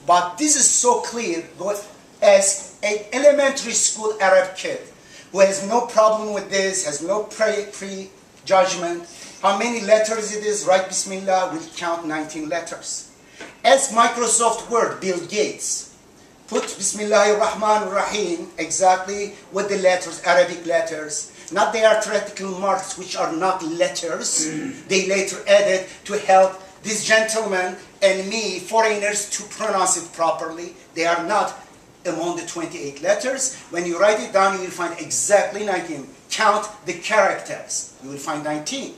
But this is so clear. Go ask an elementary school Arab kid who has no problem with this, has no prejudgment. How many letters it is? Write Bismillah, will count 19 letters. Ask Microsoft Word, Bill Gates. Put Bismillahir-Rahmanir-Rahim exactly with the letters, Arabic letters. Not the arithmetical marks, which are not letters. They later added to help this gentleman and me, foreigners, to pronounce it properly. They are not among the 28 letters. When you write it down, you will find exactly 19. Count the characters. You will find 19.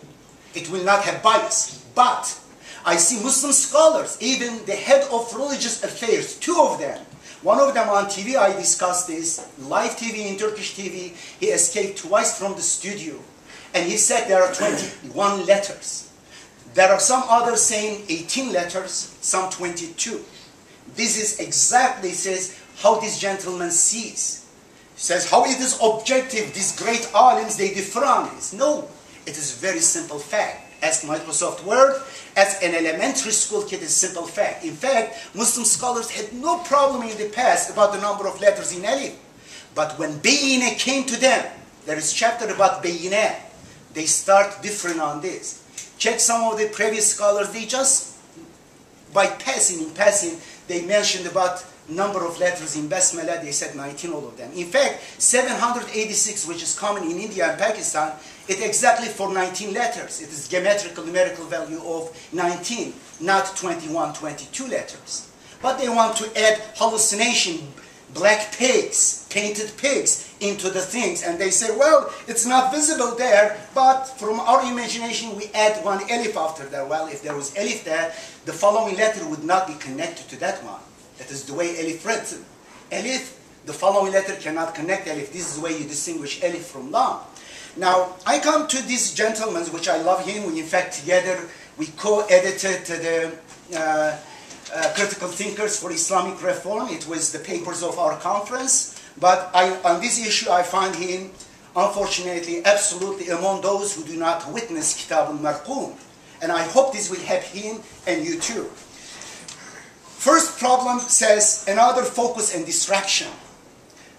It will not have bias. But I see Muslim scholars, even the head of religious affairs, 2 of them. One of them on TV, I discussed this, live TV, in Turkish TV. He escaped twice from the studio. And he said there are 21 letters. There are some others saying 18 letters, some 22. This is exactly, says, how this gentleman sees. He says, how it is objective, these great alims, they differ on this. No, it is a very simple fact. Ask Microsoft Word, as an elementary school kid, is simple fact. In fact, Muslim scholars had no problem in the past about the number of letters in Alif. But when Bayinah came to them, there is a chapter about Bayinah. They start different on this. Check some of the previous scholars, they just, by passing, they mentioned about number of letters in Basmala, they said 19, all of them. In fact, 786, which is common in India and Pakistan, it's exactly for 19 letters. It is geometrical numerical value of 19, not 21, 22 letters. But they want to add hallucination, black pigs, painted pigs into the things. And they say, well, it's not visible there, but from our imagination, we add one alif after there. Well, if there was alif there, the following letter would not be connected to that one. That is the way alif written. Alif, the following letter cannot connect alif. This is the way you distinguish alif from lam. Now, I come to this gentleman, which I love him. We, in fact, together, we co-edited the Critical Thinkers for Islamic Reform. It was the papers of our conference. But on this issue, I find him, unfortunately, absolutely among those who do not witness Kitab al-Marqum. And I hope this will help him and you too. First problem says another focus and distraction.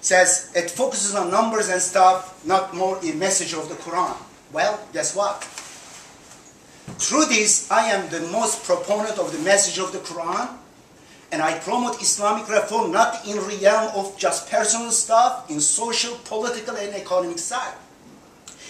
Says it focuses on numbers and stuff, not more a message of the Quran. Well, guess what? Through this, I am the most proponent of the message of the Quran, and I promote Islamic reform not in the realm of just personal stuff, in social, political, and economic side.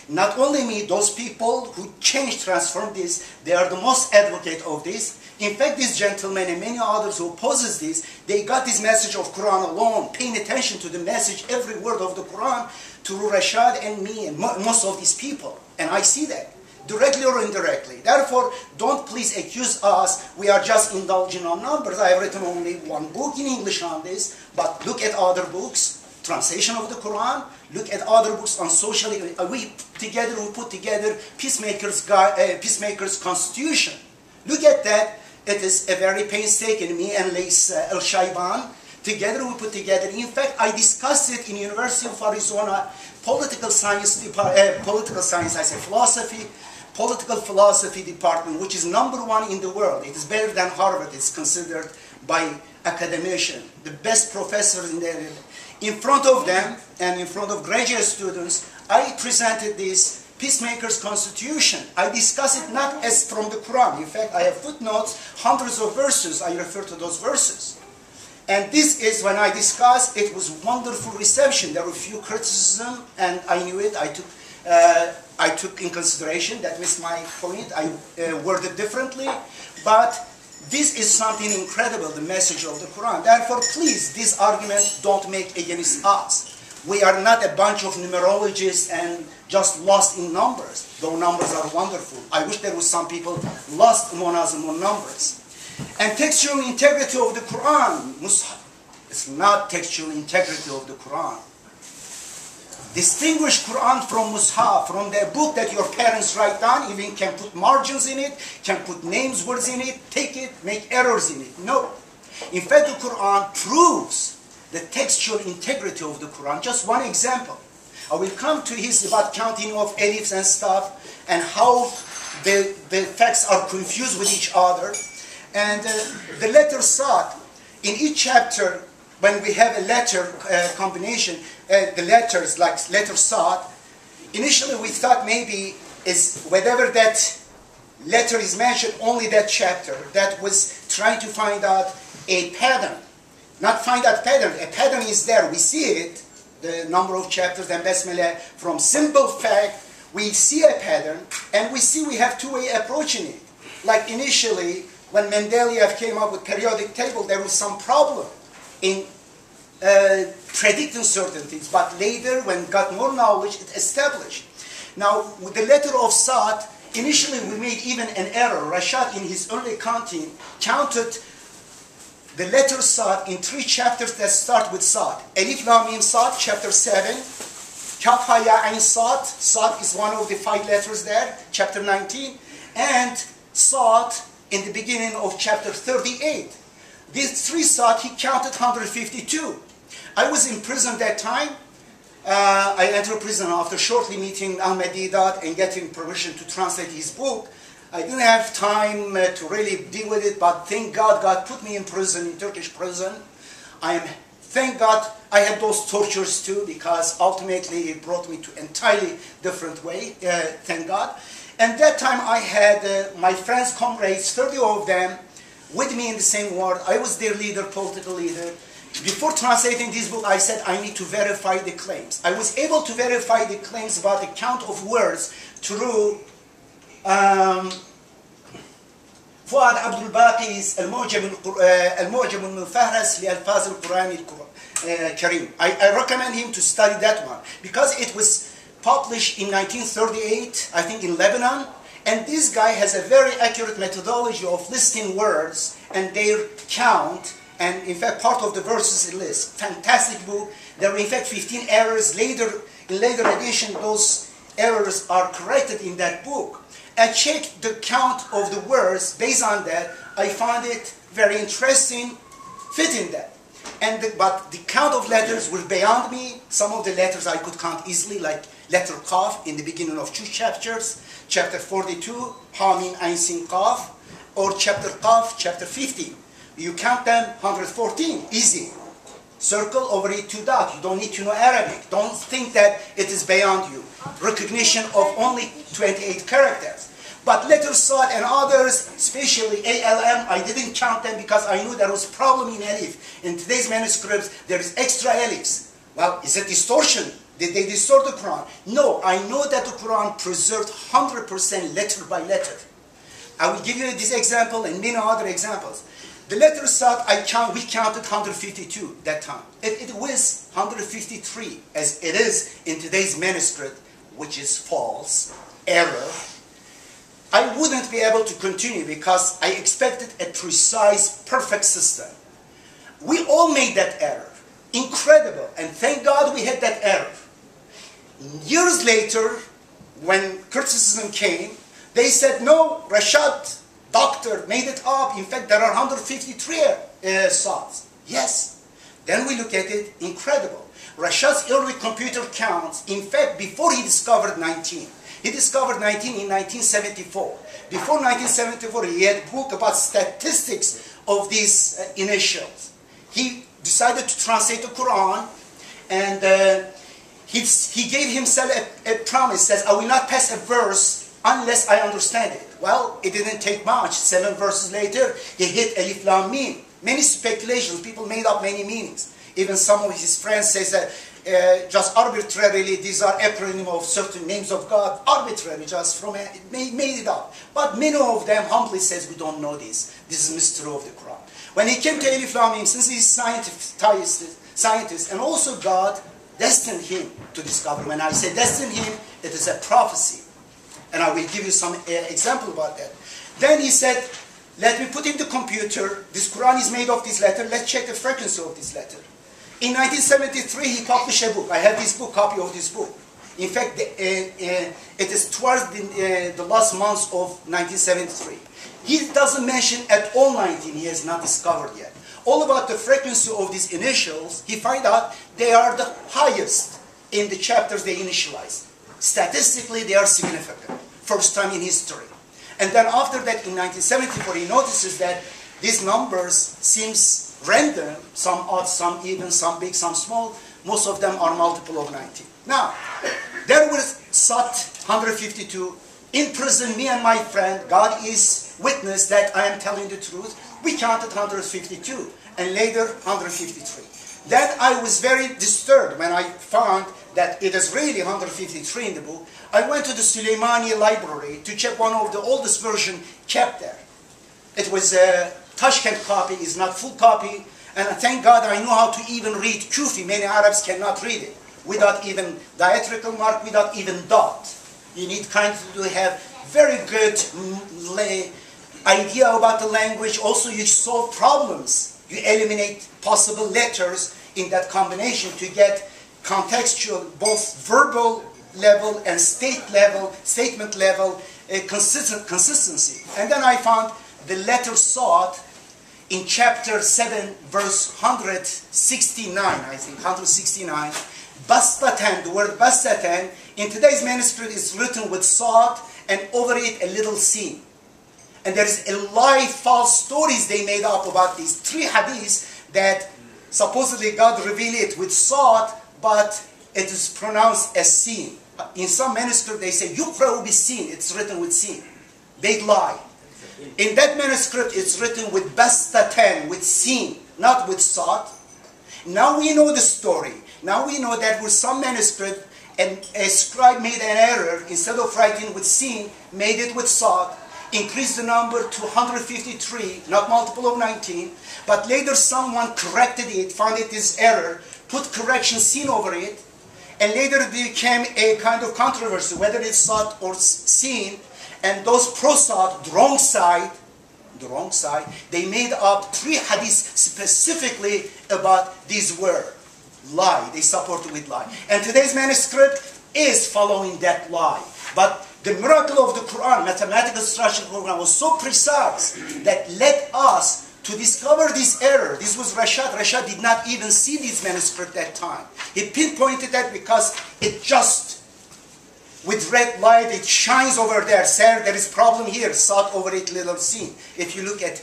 Not only me, those people who change, transform this, they are the most advocate of this. In fact, this gentleman and many others who opposes this, they got this message of Quran alone, paying attention to the message, every word of the Quran, through Rashad and me and most of these people. And I see that, directly or indirectly. Therefore, don't please accuse us, we are just indulging on numbers. I have written only one book in English on this, but look at other books, translation of the Quran, look at other books on social, we put together Peacemaker's Constitution. Look at that. It is a very painstaking, me and Lace El-Shaiban, together we put together. In fact, I discussed it in University of Arizona, political science, political philosophy department, which is #1 in the world. It is better than Harvard. It's considered by academicians, the best professors in the area. In front of them and in front of graduate students, I presented this Peacemaker's Constitution. I discuss it not as from the Quran. In fact, I have footnotes, hundreds of verses. I refer to those verses. And this is when I discussed, it was wonderful reception. There were few criticism, and I knew it. I took in consideration. That was my point. I worded differently. But this is something incredible, the message of the Quran. Therefore, please, this argument don't make against us. We are not a bunch of numerologists and just lost in numbers, though numbers are wonderful. I wish there was some people lost among us among numbers. And textual integrity of the Quran, it's not textual integrity of the Quran. Distinguish Quran from Mus'haf, from the book that your parents write down, even can put margins in it, can put names, words in it, take it, make errors in it. No. In fact, the Quran proves the textual integrity of the Quran. Just one example. I will come to his about counting of alifs and stuff, and how the facts are confused with each other. And the letter Sad, in each chapter, when we have a letter combination, the letters like letter Sad, initially we thought maybe is whatever that letter is mentioned, only that chapter. That was trying to find out a pattern. Not find out pattern. A pattern is there. We see it, the number of chapters and Basmala. From simple fact, we see a pattern, and we see we have two-way approaching it. Like initially, when Mendeleev came up with periodic table, there was some problem in predicting certain things. But later, when got more knowledge, it established. Now, with the letter of Sad, initially we made even an error. Rashad, in his early counting, counted the letter Sad in 3 chapters that start with Sad. Elif Lam Mim Sad, chapter 7. Kaf Ha Ya Ain Sad. Sad is one of the 5 letters there, chapter 19. And Sad in the beginning of chapter 38. These 3 Sad, he counted 152. I was in prison that time. I entered prison after shortly meeting Ahmedidat and getting permission to translate his book. I didn't have time to really deal with it, but thank God, God put me in prison, in Turkish prison. Thank God I had those tortures too, because ultimately it brought me to an entirely different way, thank God. And that time I had my friends, comrades, 30 of them, with me in the same ward. I was their leader, political leader. Before translating this book, I said I need to verify the claims. I was able to verify the claims about the count of words through Fuad Abdul Baqi's Al-Mu'jam al-Mufahras li-Alfaz al-Quran al-Karim. I recommend him to study that one, because it was published in 1938, I think in Lebanon, and this guy has a very accurate methodology of listing words and their count. And in fact, part of the verses it lists. Fantastic book. There were in fact 15 errors. In later edition, those errors are corrected in that book. I checked the count of the words. Based on that, I found it very interesting, fitting that. But the count of letters were beyond me. Some of the letters I could count easily, like letter Qaf in the beginning of 2 chapters, chapter 42, Ha Mim Ain Sin Qaf, or chapter Qaf, chapter 50. You count them, 114, easy. Circle over it 2 dots. You don't need to know Arabic. Don't think that it is beyond you. Recognition of only 28 characters. But letter Sad and others, especially ALM, I didn't count them because I knew there was a problem in Alif. In today's manuscripts, there is extra Alifs. Well, is it distortion? Did they distort the Quran? No, I know that the Quran preserved 100% letter by letter. I will give you this example and many other examples. The letter Sad, we counted 152 that time. If it was 153, as it is in today's manuscript, which is false, error, I wouldn't be able to continue because I expected a precise, perfect system. We all made that error. Incredible. And thank God we had that error. Years later, when criticism came, they said, no, Rashad, doctor, made it up. In fact, there are 153 Sads. Yes. Then we look at it, incredible. Rashad's early computer counts, in fact, before he discovered 19. He discovered 19 in 1974. Before 1974, he had a book about statistics of these initials. He decided to translate the Quran, and he gave himself a promise, says, I will not pass a verse unless I understand it. Well, it didn't take much. 7 verses later, he hit Alif Lam Mim. Many speculations, people made up many meanings. Even some of his friends say that just arbitrarily, these are acronyms of certain names of God, arbitrarily, just from made it up. But many of them humbly says, we don't know this. This is mystery of the Quran. When he came to Alif Lam Mim, since he's scientist, and also God destined him to discover. When I say destined him, it is a prophecy. And I will give you some example about that. Then he said, let me put in the computer, this Quran is made of this letter, let's check the frequency of this letter. In 1973, he published a book. I have this book, copy of this book. In fact, it is towards the last months of 1973. He doesn't mention at all 19, he has not discovered yet. All about the frequency of these initials, he find out they are the highest in the chapters they initialize. Statistically, they are significant. First time in history. And then after that, in 1974, he notices that these numbers seems random, some odd, some even, some big, some small. Most of them are multiple of 19. Now, there was Sat 152. In prison, me and my friend, God is witness that I am telling the truth. We counted 152 and later 153. Then I was very disturbed when I found that it is really 153 in the book. I went to the Suleimani library to check one of the oldest version kept there. It was a Tashkent copy, is not full copy, and thank God I know how to even read Kufi. Many Arabs cannot read it without even diacritical mark, without even dot. You need kind of to have very good idea about the language. Also, you solve problems. You eliminate possible letters in that combination to get contextual, both verbal level and statement level consistency. And then I found the letter sought in chapter 7, verse 169, I think, 169. Bastatan, the word bastatan, in today's manuscript is written with sought and over it a little sin. And there is a lie, false stories they made up about these 3 hadiths that supposedly God revealed it with sought, but it is pronounced as sin. In some manuscript they say yuqra'u bis-sin, it's written with sin. Big lie. In that manuscript it's written with bastatan, with sin, not with sought. Now we know the story. Now we know that with some manuscript and a scribe made an error, instead of writing with sin, made it with sought, increased the number to 153, not multiple of 19, but later someone corrected it, found it is error, put correction sin over it, and later it became a kind of controversy, whether it's sought or sin, and those pro-sought, the wrong side, they made up 3 hadiths specifically about this word, lie, they supported with lie. And today's manuscript is following that lie. But the miracle of the Quran, mathematical structure of the Quran, was so precise that led us to discover this error. This was Rashad. Rashad did not even see this manuscript at that time. He pinpointed that because it just, with red light, it shines over there. Sir, there is problem here. Sad over it, little sin. If you look at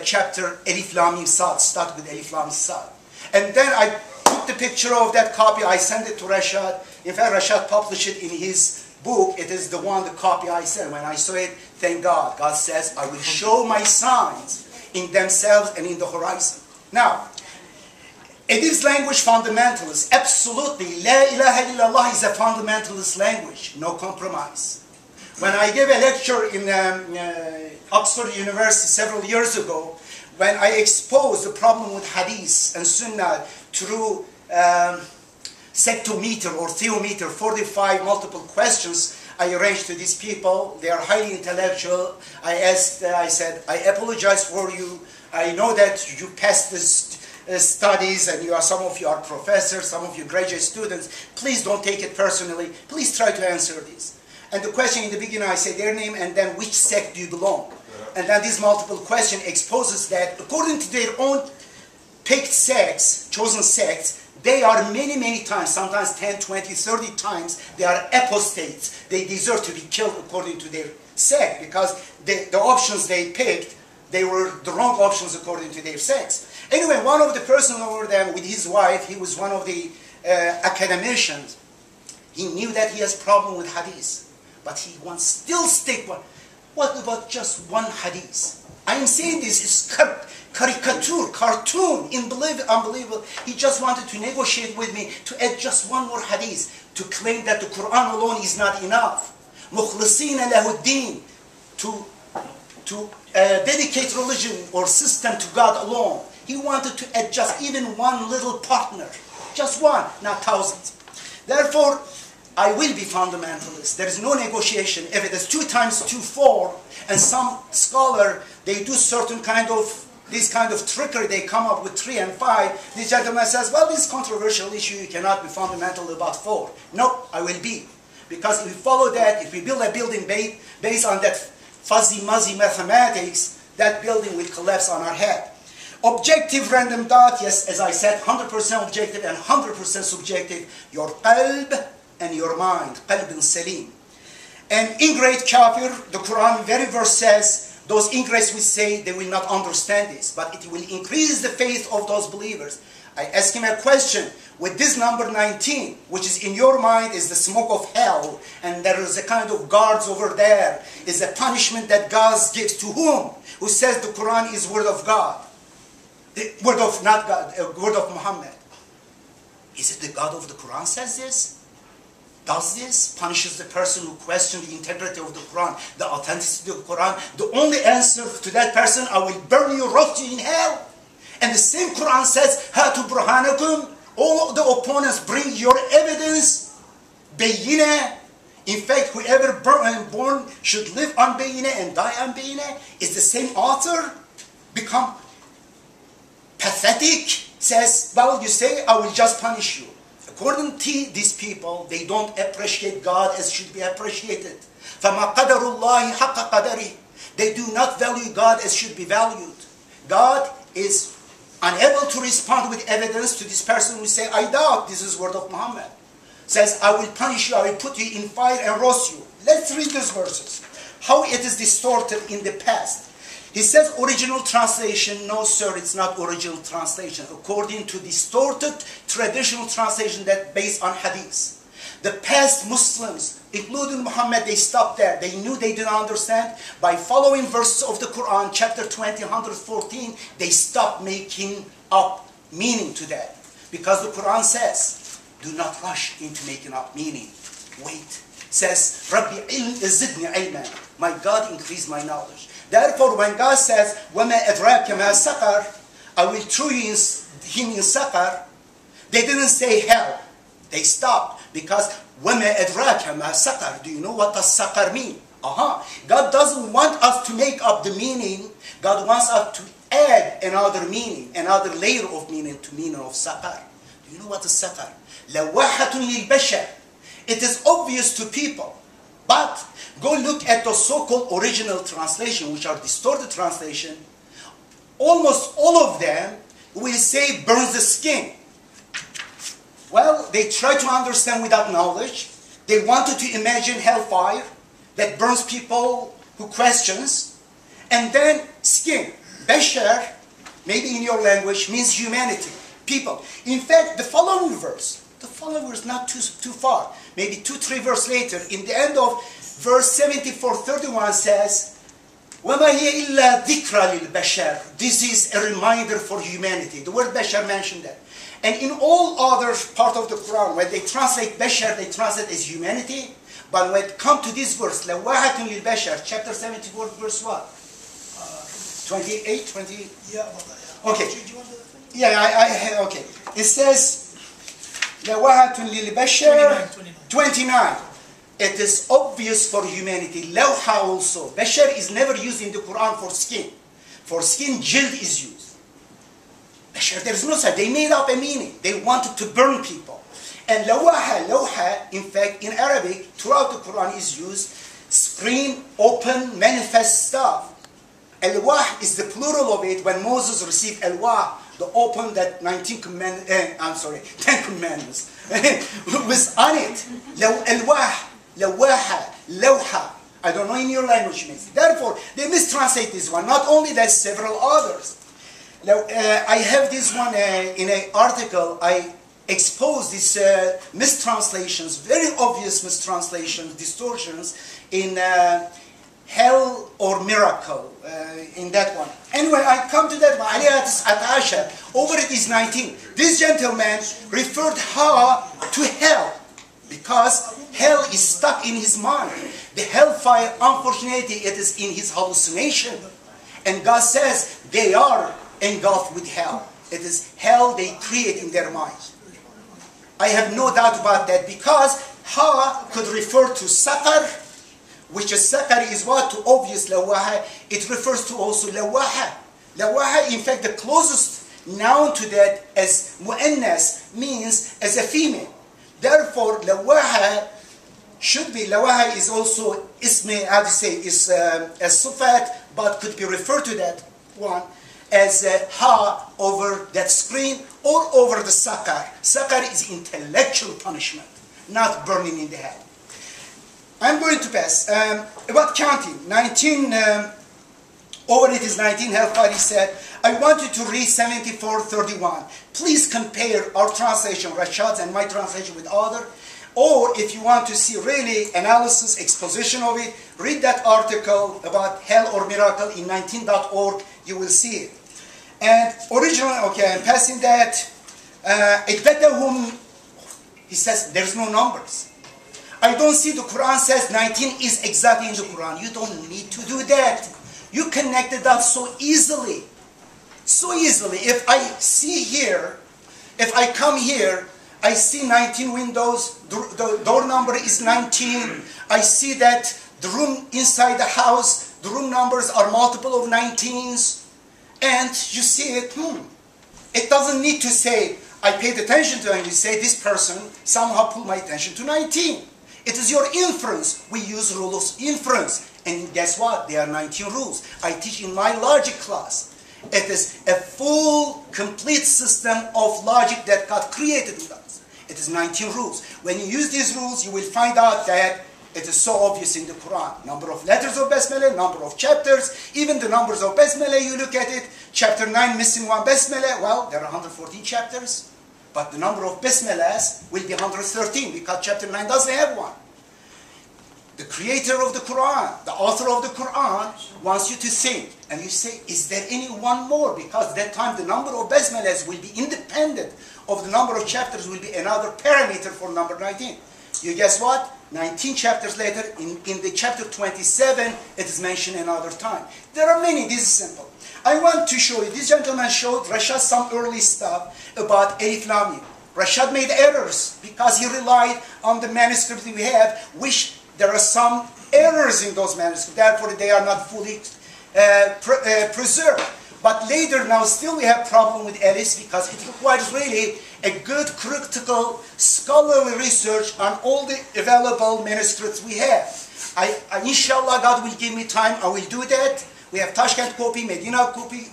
chapter Elif Lam Mim Sad, start with Elif Lam Mim Sad. And then I took the picture of that copy. I sent it to Rashad. In fact, Rashad published it in his book. It is the copy I sent. When I saw it, thank God. God says, I will show my signs in themselves and in the horizon. Now, it is language fundamentalist. Absolutely. La ilaha illallah is a fundamentalist language. No compromise. When I gave a lecture in Oxford University several years ago, when I exposed the problem with hadith and sunnah through sectometer or theometer, 45 multiple questions I arranged to these people. They are highly intellectual. I said, I apologize for you. I know that you passed this studies and some of you are professors, some of you graduate students. Please don't take it personally. Please try to answer this. And the question in the beginning, I say their name and then which sect do you belong? And then this multiple question exposes that according to their own picked sects, chosen sects, they are many, many times, sometimes 10, 20, 30 times, they are apostates. They deserve to be killed according to their sect because the options they picked, they were the wrong options according to their sects. Anyway, one of the person over them with his wife, he was one of the academicians. He knew that he has problem with hadith, but he wants still stick one. What about just one hadith? I am saying this is caricature, cartoon, unbelievable. He just wanted to negotiate with me to add just one more hadith to claim that the Quran alone is not enough. Mukhlisina lahuddin, to dedicate religion or system to God alone. He wanted to add just even one little partner. Just one, not thousands. Therefore, I will be fundamentalist. There is no negotiation. If it is 2 times 2, 4, and some scholar, they do certain kind of, this kind of trickery, they come up with 3 and 5. This gentleman says, well, this controversial issue, you cannot be fundamental about 4. No, I will be. Because if we follow that, if we build a building based on that fuzzy-muzzy mathematics, that building will collapse on our head. Objective random dot, yes, as I said, 100% objective and 100% subjective. Your qalb and your mind, qalb salim. And in great kafir, the Quran very verse says, Those ingress will say they will not understand this, but it will increase the faith of those believers. I ask him a question. With this number 19, which is in your mind is the smoke of hell, and there is a kind of guards over there, is a punishment that God gives to whom? Who says the Quran is word of God. The word of not God, word of Muhammad. Is it the God of the Quran says this? Does this? Punishes the person who questions the integrity of the Quran, the authenticity of the Quran. The only answer to that person, I will burn you, roast you in hell. And the same Quran says, Hatu burhanakum, all the opponents bring your evidence, bayina. In fact, whoever born should live on bayina and die on bayina. Is the same author become pathetic? Says, well, you say, I will just punish you. According to these people, they don't appreciate God as should be appreciated. فَمَا قَدَرُ اللَّهِ حَقَّ قَدَرِهِ. They do not value God as should be valued. God is unable to respond with evidence to this person who say, I doubt this is word of Muhammad. Says, I will punish you, I will put you in fire and roast you. Let's read these verses. How it is distorted in the past. He says original translation. No, sir, it's not original translation. According to distorted traditional translation that based on hadith. The past Muslims, including Muhammad, they stopped there. They knew they didn't understand. By following verses of the Quran, chapter 20, 114, they stopped making up meaning to that. Because the Quran says, do not rush into making up meaning. Wait. It says, Rabbi zidni ilman. My God, increase my knowledge. Therefore, when God says, وَمَا أَدْرَاكَ مَا سَقَرْ, I will throw him in Saqar, they didn't say hell. They stopped because وَمَا أَدْرَاكَ مَا سَقَرْ. Do you know what does Saqar mean? God doesn't want us to make up the meaning. God wants us to add another meaning, another layer of meaning to meaning of Saqar. Do you know what is Saqar? لَوَاحَةٌ لِلْبَشَرِ. It is obvious to people. But go look at the so-called original translation, which are distorted translation. Almost all of them will say burns the skin. Well, they try to understand without knowledge. They wanted to imagine hellfire that burns people who questions. And then skin. Bashar, maybe in your language, means humanity, people. In fact, the following verse not too far, maybe 2-3 verses later, in the end of verse 74-31 says, وَمَا هِيَ إِلَّا ذِكْرَى لِلْبَشَرِ. This is a reminder for humanity. The word Bashar mentioned that. And in all other part of the Quran, when they translate Bashar, they translate as humanity. But when it comes to this verse, لَوَاحَةٌ لِلْبَشَرِ, chapter 74, verse what? 28, 20? Yeah. Okay. Yeah, okay. It says, لَوَاحَةٌ لِلْبَشَرِ 29. It is obvious for humanity. Lawha also. Bashar is never used in the Quran for skin. For skin, jild is used. Bashar, there is no such. They made up a meaning. They wanted to burn people. And lawha, in fact, in Arabic, throughout the Quran is used, screen, open, manifest stuff. Al-Wah is the plural of it when Moses received Al-Wah, the open that 10 commandments was on it. Al-Wah, Lawaha, Lawha. I don't know in your language means. Therefore, they mistranslate this one. Not only that, several others. I have this one in an article. I expose these mistranslations, very obvious mistranslations, distortions in hell or miracle, in that one. Anyway, I come to that one. Over it is 19. This gentleman referred her to hell because hell is stuck in his mind. The hellfire, unfortunately, it is in his hallucination. And God says they are engulfed with hell. It is hell they create in their mind. I have no doubt about that because ha could refer to Saqar, which is Saqar is what? To obvious Lawaha. It refers to also Lawaha. Lawaha, in fact, the closest noun to that as Mu'annas means as a female. Therefore, Lawaha should be, Lawaha is also isme, how to say, is a sufat, but could be referred to that one as ha over that screen or over the Saqar. Saqar is intellectual punishment, not burning in the head. I'm going to pass. About counting, 19 Over it is 19. Hellfire, he said, I want you to read 74:31. Please compare our translation, Rashad's, and my translation with other. Or if you want to see really analysis, exposition of it, read that article about hell or miracle in 19.org. You will see it. And originally, okay, I'm passing that. He says there's no numbers. I don't see the Quran says 19 is exactly in the Quran. You don't need to do that. You connect the dots so easily. So easily. If I see here, if I come here, I see 19 windows, the door number is 19. I see that the room inside the house, the room numbers are multiple of 19s. And you see it, it doesn't need to say, I paid attention to it, and you say, this person somehow pulled my attention to 19. It is your inference. We use rules of inference. And guess what? There are 19 rules. I teach in my logic class. It is a full, complete system of logic that got created with us. It is 19 rules. When you use these rules, you will find out that it is so obvious in the Quran. Number of letters of Basmala, number of chapters, even the numbers of Basmala, you look at it. Chapter 9 missing one Basmala. Well, there are 114 chapters. But the number of Basmalas will be 113 because chapter 9 doesn't have one. The creator of the Quran, the author of the Quran, wants you to think. And you say, is there any one more? Because that time the number of Basmalas will be independent of the number of chapters, will be another parameter for number 19. You guess what? 19 chapters later, in the chapter 27, it is mentioned another time. There are many. This is simple. I want to show you. This gentleman showed Rashad some early stuff about Edip Yuksel. Rashad made errors because he relied on the manuscript we have, which there are some errors in those manuscripts. Therefore, they are not fully preserved. But later, now still we have problem with Edip because it requires really a good critical scholarly research on all the available manuscripts we have. Inshallah, God will give me time, I will do that. We have Tashkent copy, Medina copy,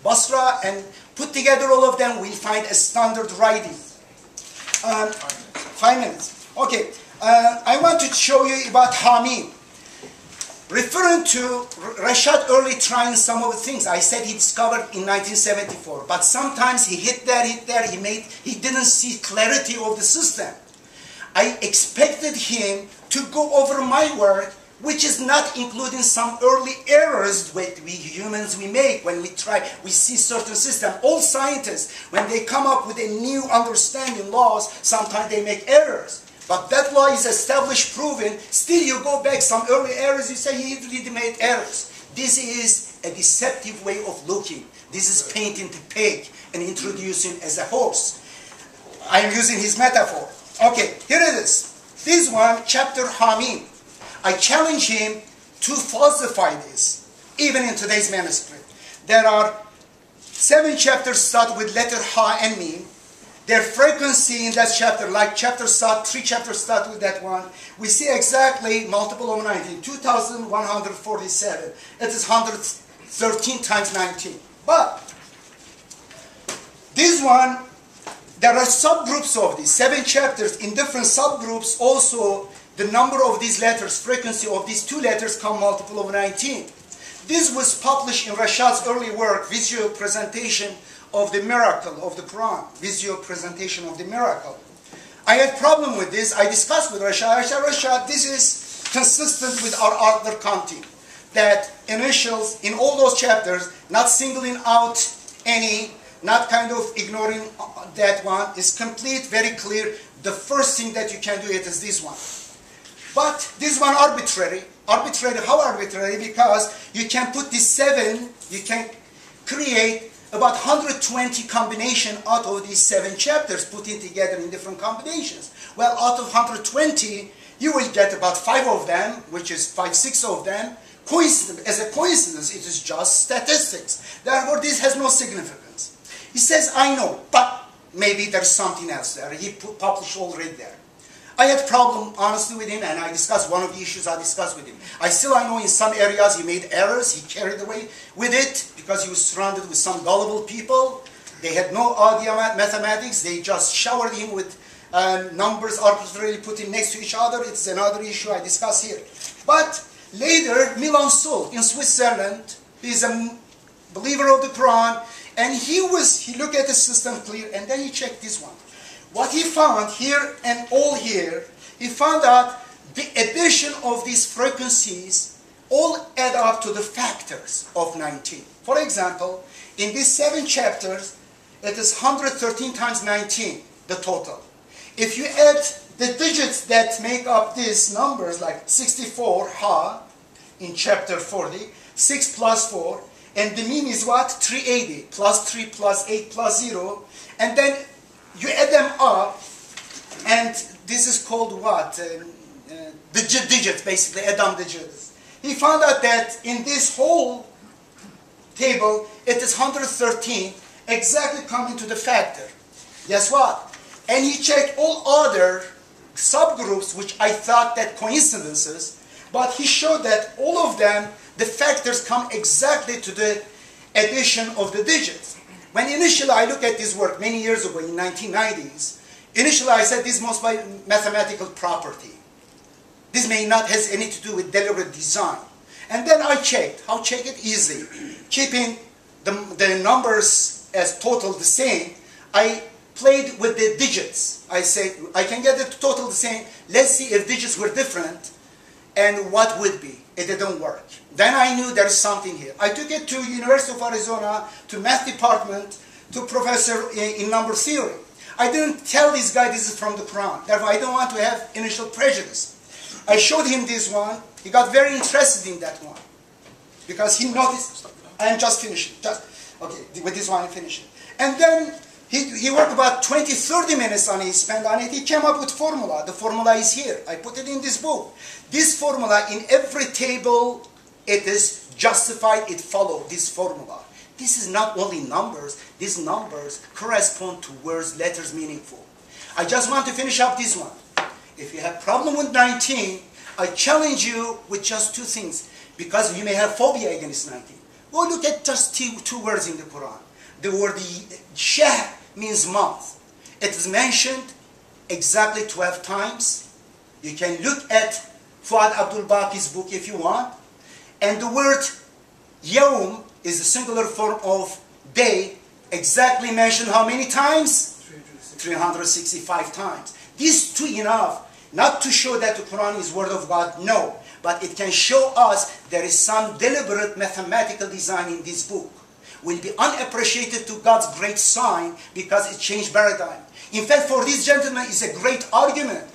Basra, and put together all of them, we'll find a standard writing. 5 minutes. Okay, I want to show you about Hamim. Referring to Rashad early trying some of the things, I said he discovered in 1974, but sometimes he hit there, he didn't see clarity of the system. I expected him to go over my work, which is not including some early errors that we humans make when we see certain systems. All scientists, when they come up with a new understanding laws, sometimes they make errors. But that law is established, proven, still you go back some early errors, you say he really made errors. This is a deceptive way of looking. This is painting the pig and introducing as a horse. I am using his metaphor. Okay, here it is. This one, chapter Hamim. I challenge him to falsify this, even in today's manuscript. There are 7 chapters start with letter Ha and Mim. Their frequency in that chapter, like chapter start, 3 chapters start with that one. We see exactly multiple of 19, 2,147. It is 113 times 19. But this one, there are subgroups of these 7 chapters in different subgroups. Also, the number of these letters, frequency of these 2 letters come multiple of 19. This was published in Rashad's early work, Visual Presentation of the Miracle of the Quran. Visual Presentation of the Miracle. I had problem with this. I discussed with Rashad. I said, Rashad, this is consistent with our other counting. That initials in all those chapters, not singling out any, not kind of ignoring that one, is complete, very clear. The first thing that you can do it is this one. But this one arbitrary. Arbitrary, how arbitrary? Because you can put these 7, you can create about 120 combination out of these 7 chapters, putting together in different combinations. Well, out of 120, you will get about 5 of them, which is 5, 6 of them. Coincidence, as a coincidence, it is just statistics. Therefore, this has no significance. He says, I know, but maybe there's something else there. He published already there. I had problem, honestly, with him, and I discussed one of the issues I discussed with him. I know in some areas he made errors, he carried away with it, because he was surrounded with some gullible people. They had no idea mathematics, they just showered him with numbers arbitrarily put in next to each other. It's another issue I discuss here. But later, Milan Sul in Switzerland, He's a believer of the Quran, and he looked at the system clear, and then he checked this one. What he found here and all here, he found out the addition of these frequencies all add up to the factors of 19. For example, in these 7 chapters, it is 113 times 19, the total. If you add the digits that make up these numbers, like 64, ha, in chapter 40, 6 plus 4, and the mean is what? 380, plus 3 plus 8 plus 0, and then you add them up, and this is called what? The digits, basically, Adam digits. He found out that in this whole table, it is 113, exactly coming to the factor. Guess what? And he checked all other subgroups, which I thought that coincidences, but he showed that all of them, the factors come exactly to the addition of the digits. When initially I looked at this work many years ago in 1990s, initially I said this must be mathematical property. This may not has anything to do with deliberate design. And then I checked. How check it? Easy. Keeping the numbers as total the same, I played with the digits. I said, I can get the total the same. Let's see if digits were different and what would be. It didn't work. Then I knew there's something here. I took it to University of Arizona, to math department, to professor in number theory. I didn't tell this guy this is from the Quran. Therefore, I don't want to have initial prejudice. I showed him this one. He got very interested in that one because he noticed. I am just finishing. Okay, with this one I'm finishing. And then he worked about 20-30 minutes on it, spent on it. He came up with formula. The formula is here. I put it in this book. This formula, in every table, it is justified. It follows this formula. This is not only numbers. These numbers correspond to words, letters, meaningful. I just want to finish up this one. If you have problem with 19, I challenge you with just 2 things, because you may have phobia against 19. Go look at just two words in the Quran. The word shahr means month. It is mentioned exactly 12 times. You can look at Fuad Abdul Baqi's book if you want. And the word yawm is the singular form of day, exactly mentioned how many times? 365 times. These 2 enough, not to show that the Quran is word of God, no. But it can show us there is some deliberate mathematical design in this book. Will be unappreciated to God's great sign because it changed paradigm. In fact, for this gentleman, it's a great argument.